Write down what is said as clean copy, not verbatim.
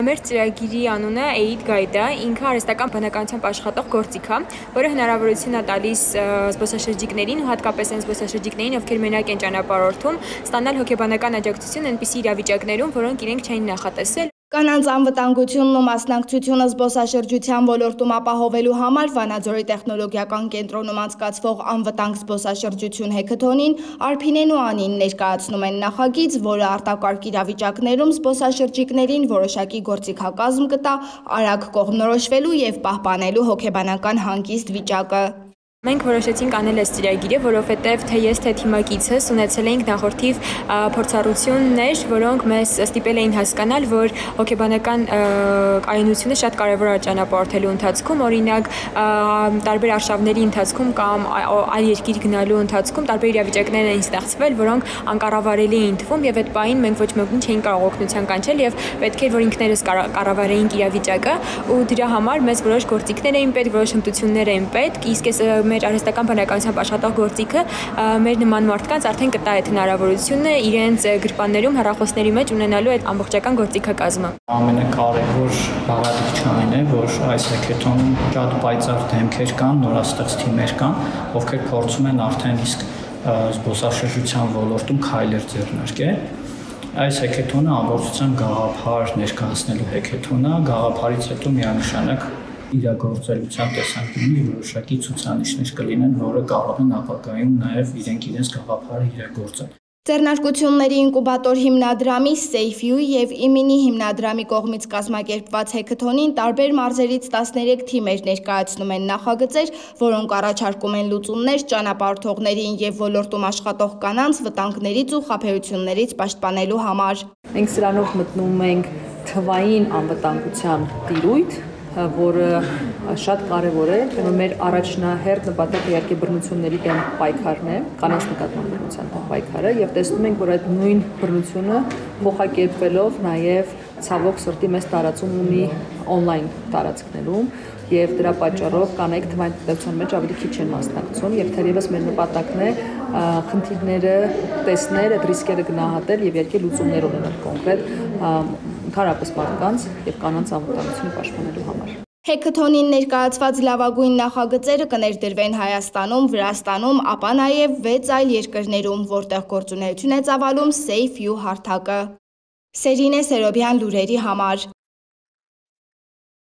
Մեր ծրագիրի անունը Aid Guide է, ինքը արհեստական բանականությամբ աշխատող գործիք է, որը հնարավորություն է տալիս զբոսաշրջիկներին, հատկապես այն զբոսաշրջիկներին, ովքեր մենակ են ճանապարհորդում, ստանալ հոգեբանական աջակցություն այնպիսի իրավիճակներում, որոնք իրենք չէին նախատեսել։ Կանանց անվտանգությունն ու մասնակցությունը զբոսաշրջության ոլորտում ապահովելու համար Վանաձորի տեխնոլոգիական կենտրոնում անցկացվող անվտանգ զբոսաշրջություն հեքաթոնին Արփինեն ու Անին ներկայացնում են նախագիծ, որը արտակարգ իրավիճակներում զբոսաշրջիկներին որոշակի գործիքակազմ կտա արագ կողմնորոշվելու եւ պահպանելու հոգեբանական հանգիստ վիճակը։ Մենք որոշեցինք անել այս ծրագիրը, որովհետև թե ես, թե թիմակիցս ունեցել էինք նախորդիվ փորձառություններ, որոնք մեզ ստիպել էին հասկանալ, որ հոգեբանական կայունությունը շատ կարևոր է ճանապարհորդելու ընթացքում, օրինակ տարբեր արշավների ընթացքում կամ այլ երկիր գնալու ընթացքում տարբեր իրավիճակներ էին ստեղծվել, որոնք անկառավարելի էին թվում եւ այդ պահին մենք ոչ մեկին չէինք կարող օգնության կանչել եւ պետք էր որ ինքներս կառավարեինք իրավիճակը ու դրա համար մեզ որոշ գործիքներ էին պետք, որոշ հմտություններ էին պետք, իսկ այս մեր արհեստական բանականությամբ աշխատող գործիքը մեր նման մարդկանց արդեն կտա այդ հնարավորությունը իրենց գրպաններում հեռախոսների մեջ ունենալու այդ ամբողջական գործիքակազմը։ Ամենակարևոր բաղադրիչը այն է, որ այս հեքաթոնում շատ պայծառ դեմքեր կան, նորաստեղծ թիմեր կան, ովքեր փորձում են արդեն իսկ զբոսաշրջության ոլորտում քայլեր ձեռնարկել։ Այս հեքաթոնը ամբողջությամբ գաղափար ներկայացնելու հեքաթոն է, գաղափարից հետո միանշանակ իրագործելիության տեսանկյունից որոշակի ցուցանիշներ կլինեն, որը կարող են ապագայում նաև իրենց գաղափարը իրագործել։ Ձեռնարկությունների ինկուբատոր հիմնադրամի SafeU եւ Իմինի հիմնադրամի կողմից կազմակերպված հեքաթոնին տարբեր մարզերից 13 թիմեր ներկայացնում են նախագծեր, որոնք առաջարկում են լուծումներ ճանապարհորդողներին եւ ոլորտում աշխատող կանանց վտանգներից ու խաբեություններից պաշտպանելու համար։ Մենք սրանով մտնում ենք թվային անվտանգության տիրույթ, որը շատ կարևոր է, որ մեր առաջնահերթ նպատակը իհարկե բռնությունների դեմ պայքարն է, կանանց նկատմամբ բռնության դեմ պայքարը եւ տեսնում ենք, որ այդ նույն բռնությունը փոխակերպվելով նաեւ ցավոք սրտի մեծ տարածում ունի on-line տարածքներում եւ դրա պատճառով կանայք թվային տնտեսության մեջ ավելի քիչ են մասնակցում եւ թերևս մեր նպատակն է խնդիրները տեսնել, այդ ռիսկերը գնահատել եւ իհարկե լուծումներ ունենալ կոնկրետ ընդհանրապես մարդկանց եւ կանանց անվտանգությունը պաշտպանելու համար։ Հեքաթոնին ներկայացված լավագույն նախագծերը կներդրվեն Հայաստանում, Վրաստանում, ապա նաև 6 այլ երկրներում, որտեղ գործունեություն է ծավալում SafeU հարթակը։ Սերինե Սերոբյան լուրերի համար։